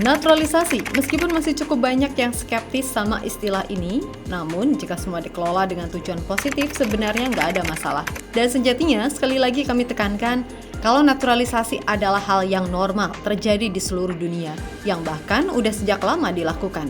Naturalisasi, meskipun masih cukup banyak yang skeptis sama istilah ini, namun jika semua dikelola dengan tujuan positif, sebenarnya nggak ada masalah. Dan sejatinya, sekali lagi kami tekankan, kalau naturalisasi adalah hal yang normal terjadi di seluruh dunia, yang bahkan udah sejak lama dilakukan.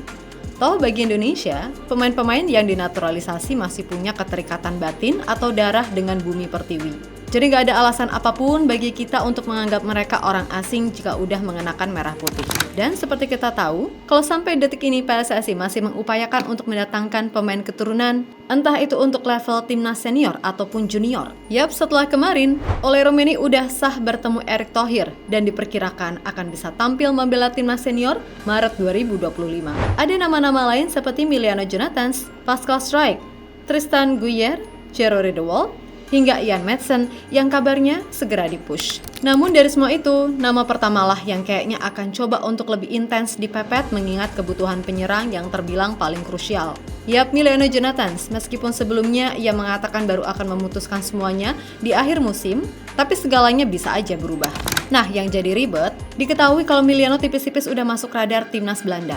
Toh bagi Indonesia, pemain-pemain yang dinaturalisasi masih punya keterikatan batin atau darah dengan bumi pertiwi. Jadi nggak ada alasan apapun bagi kita untuk menganggap mereka orang asing jika udah mengenakan merah putih. Dan seperti kita tahu, kalau sampai detik ini PSSI masih mengupayakan untuk mendatangkan pemain keturunan, entah itu untuk level timnas senior ataupun junior. Yap, setelah kemarin, Ole Romeni udah sah bertemu Erick Thohir dan diperkirakan akan bisa tampil membela timnas senior Maret 2025. Ada nama-nama lain seperti Miliano Jonathans, Pascal Struijk, Tristan Guyer, Jero Riedewald, hingga Ian Maatsen yang kabarnya segera dipush. Namun dari semua itu, nama pertamalah yang kayaknya akan coba untuk lebih intens dipepet mengingat kebutuhan penyerang yang terbilang paling krusial. Yap, Miliano Jonathans, meskipun sebelumnya ia mengatakan baru akan memutuskan semuanya di akhir musim, tapi segalanya bisa aja berubah. Nah, yang jadi ribet, diketahui kalau Miliano tipis-tipis udah masuk radar timnas Belanda.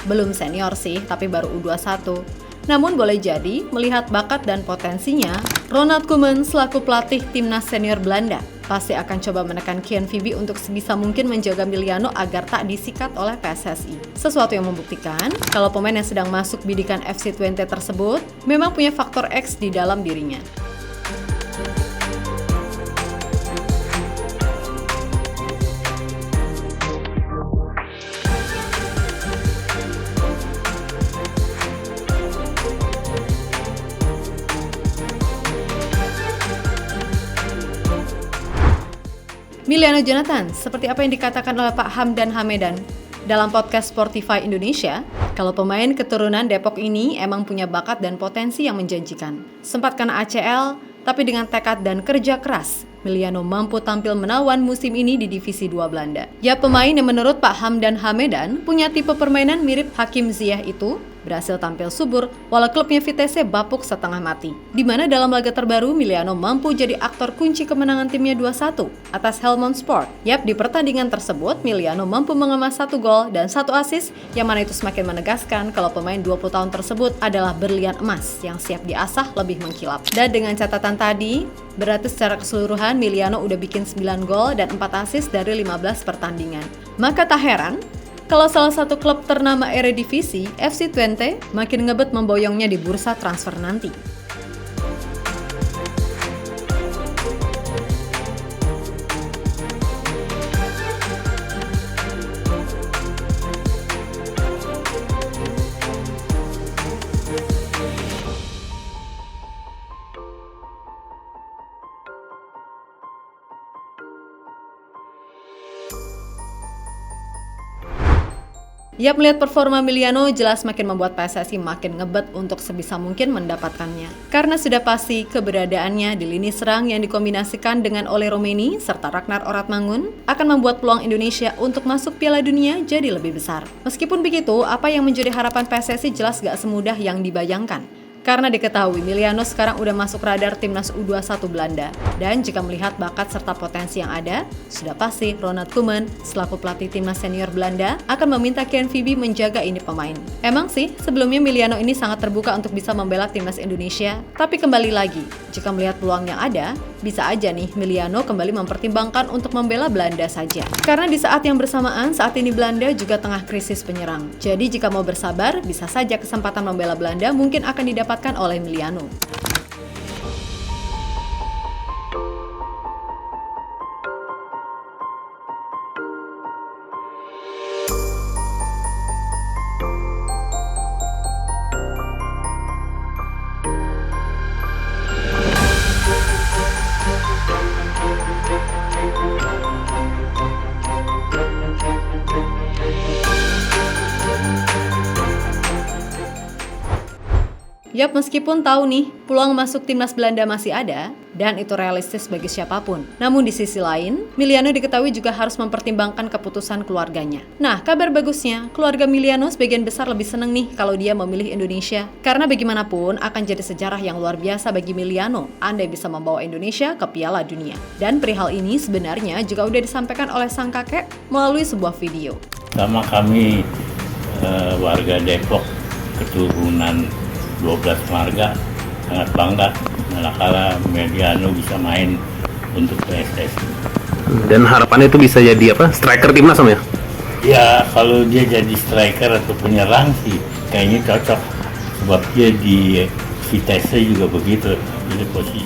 Belum senior sih, tapi baru U21. Namun boleh jadi, melihat bakat dan potensinya, Ronald Koeman selaku pelatih timnas senior Belanda pasti akan coba menekan KNVB untuk sebisa mungkin menjaga Miliano agar tak disikat oleh PSSI. Sesuatu yang membuktikan kalau pemain yang sedang masuk bidikan FC20 tersebut memang punya faktor X di dalam dirinya. Miliano Jonathans, seperti apa yang dikatakan oleh Pak Hamdan Hamedan dalam podcast Sportify Indonesia, kalau pemain keturunan Depok ini emang punya bakat dan potensi yang menjanjikan. Sempat kena ACL, tapi dengan tekad dan kerja keras, Miliano mampu tampil menawan musim ini di Divisi 2 Belanda. Ya, pemain yang menurut Pak Hamdan Hamedan punya tipe permainan mirip Hakim Ziyech itu berhasil tampil subur walau klubnya Vitesse bapuk setengah mati. Di mana dalam laga terbaru Miliano mampu jadi aktor kunci kemenangan timnya 2-1 atas Helmond Sport. Yap, di pertandingan tersebut Miliano mampu mengemas 1 gol dan 1 assist yang mana itu semakin menegaskan kalau pemain 20 tahun tersebut adalah berlian emas yang siap diasah lebih mengkilap. Dan dengan catatan tadi, berarti secara keseluruhan Miliano udah bikin 9 gol dan 4 assist dari 15 pertandingan. Maka tak heran kalau salah satu klub ternama Eredivisie, FC20, makin ngebet memboyongnya di bursa transfer nanti. Ya, melihat performa Miliano jelas makin membuat PSSI makin ngebet untuk sebisa mungkin mendapatkannya. Karena sudah pasti keberadaannya di lini serang yang dikombinasikan dengan Ole Romeni serta Ragnar Oratmangun akan membuat peluang Indonesia untuk masuk Piala Dunia jadi lebih besar. Meskipun begitu, apa yang menjadi harapan PSSI jelas gak semudah yang dibayangkan. Karena diketahui Miliano sekarang udah masuk radar timnas U21 Belanda. Dan jika melihat bakat serta potensi yang ada, sudah pasti Ronald Koeman selaku pelatih timnas senior Belanda akan meminta KNVB menjaga ini pemain. Emang sih, sebelumnya Miliano ini sangat terbuka untuk bisa membela timnas Indonesia. Tapi kembali lagi, jika melihat peluang yang ada, bisa aja nih Miliano kembali mempertimbangkan untuk membela Belanda saja. Karena di saat yang bersamaan, saat ini Belanda juga tengah krisis penyerang. Jadi jika mau bersabar, bisa saja kesempatan membela Belanda mungkin akan didapatkan oleh Miliano. Yap, meskipun tahu nih, peluang masuk timnas Belanda masih ada, dan itu realistis bagi siapapun. Namun di sisi lain, Miliano diketahui juga harus mempertimbangkan keputusan keluarganya. Nah, kabar bagusnya, keluarga Miliano sebagian besar lebih seneng nih kalau dia memilih Indonesia. Karena bagaimanapun akan jadi sejarah yang luar biasa bagi Miliano, andai bisa membawa Indonesia ke Piala Dunia. Dan perihal ini sebenarnya juga udah disampaikan oleh sang kakek melalui sebuah video. Pertama kami warga Depok keturunan 12 marga sangat bangga manakala Meliano bisa main untuk PSSI. Dan harapannya itu bisa jadi striker timnas Om ya? Ya kalau dia jadi striker atau penyerang sih kayaknya cocok, sebab dia di Vitesse juga begitu, jadi posisi.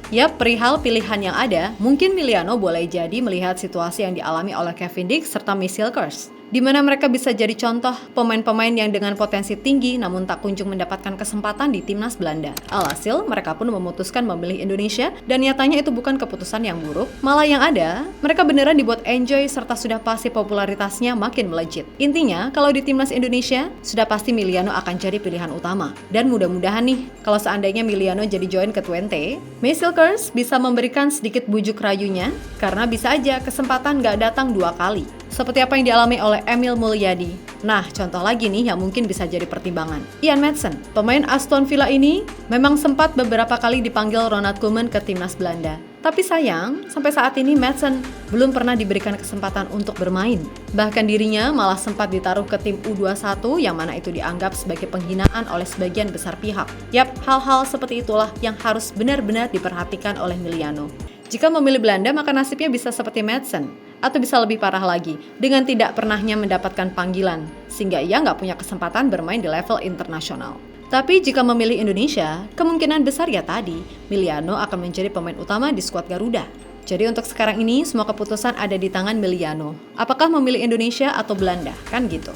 Yap, perihal pilihan yang ada, mungkin Miliano boleh jadi melihat situasi yang dialami oleh Kevin Dix serta Missilkers, di mana mereka bisa jadi contoh pemain-pemain yang dengan potensi tinggi namun tak kunjung mendapatkan kesempatan di timnas Belanda. Alhasil, mereka pun memutuskan memilih Indonesia dan nyatanya itu bukan keputusan yang buruk, malah yang ada, mereka beneran dibuat enjoy serta sudah pasti popularitasnya makin melejit. Intinya, kalau di timnas Indonesia, sudah pasti Miliano akan jadi pilihan utama. Dan mudah-mudahan nih, kalau seandainya Miliano jadi join ke 20, Missilkers bisa memberikan sedikit bujuk rayunya karena bisa aja kesempatan gak datang 2 kali. Seperti apa yang dialami oleh Emil Mulyadi. Nah, contoh lagi nih yang mungkin bisa jadi pertimbangan. Ian Maatsen, pemain Aston Villa ini memang sempat beberapa kali dipanggil Ronald Koeman ke timnas Belanda. Tapi sayang, sampai saat ini Maatsen belum pernah diberikan kesempatan untuk bermain. Bahkan dirinya malah sempat ditaruh ke tim U21 yang mana itu dianggap sebagai penghinaan oleh sebagian besar pihak. Yap, hal-hal seperti itulah yang harus benar-benar diperhatikan oleh Miliano. Jika memilih Belanda, maka nasibnya bisa seperti Maatsen, atau bisa lebih parah lagi, dengan tidak pernahnya mendapatkan panggilan, sehingga ia nggak punya kesempatan bermain di level internasional. Tapi jika memilih Indonesia, kemungkinan besar ya tadi, Miliano akan menjadi pemain utama di skuad Garuda. Jadi untuk sekarang ini, semua keputusan ada di tangan Miliano. Apakah memilih Indonesia atau Belanda? Kan gitu.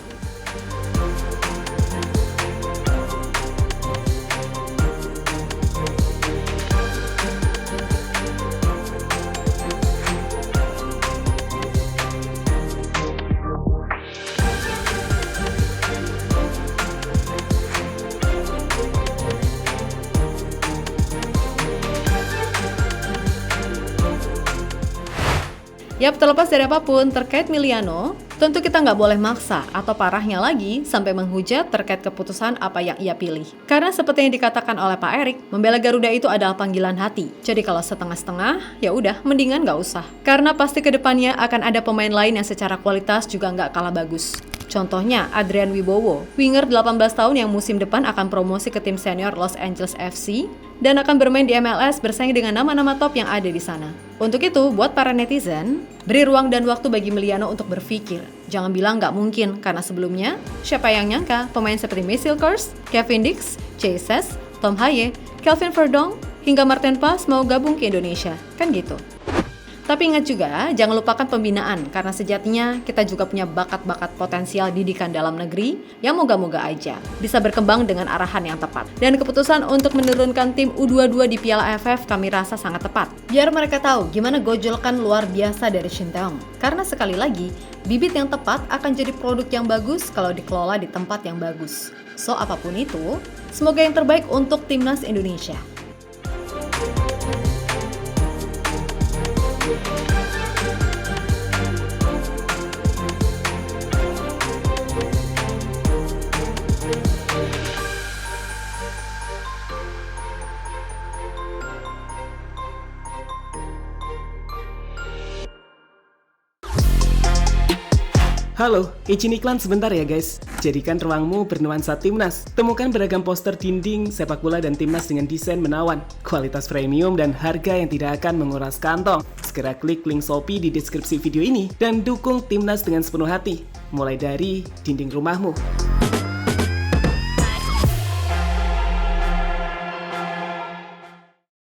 Yap, terlepas dari apapun terkait Miliano, tentu kita nggak boleh maksa atau parahnya lagi sampai menghujat terkait keputusan apa yang ia pilih. Karena seperti yang dikatakan oleh Pak Erik, membela Garuda itu adalah panggilan hati. Jadi kalau setengah-setengah, ya udah, mendingan nggak usah. Karena pasti kedepannya akan ada pemain lain yang secara kualitas juga nggak kalah bagus. Contohnya Adrian Wibowo, winger 18 tahun yang musim depan akan promosi ke tim senior Los Angeles FC dan akan bermain di MLS bersaing dengan nama-nama top yang ada di sana. Untuk itu, buat para netizen, beri ruang dan waktu bagi Miliano untuk berpikir. Jangan bilang nggak mungkin, karena sebelumnya, siapa yang nyangka pemain seperti Missilkers, Kevin Dix, Jesus, Tom Haye, Kelvin Verdong, hingga Martin Pas mau gabung ke Indonesia, kan gitu. Tapi ingat juga, jangan lupakan pembinaan, karena sejatinya kita juga punya bakat-bakat potensial didikan dalam negeri yang moga-moga aja bisa berkembang dengan arahan yang tepat. Dan keputusan untuk menurunkan tim U22 di Piala AFF kami rasa sangat tepat. Biar mereka tahu gimana gojolkan luar biasa dari Shin Tae-yong. Karena sekali lagi, bibit yang tepat akan jadi produk yang bagus kalau dikelola di tempat yang bagus. So, apapun itu, semoga yang terbaik untuk Timnas Indonesia. Halo, izin iklan sebentar ya guys. Jadikan ruangmu bernuansa timnas. Temukan beragam poster dinding, sepak bola dan timnas dengan desain menawan, kualitas premium dan harga yang tidak akan menguras kantong. Segera klik link Shopee di deskripsi video ini dan dukung timnas dengan sepenuh hati. Mulai dari dinding rumahmu.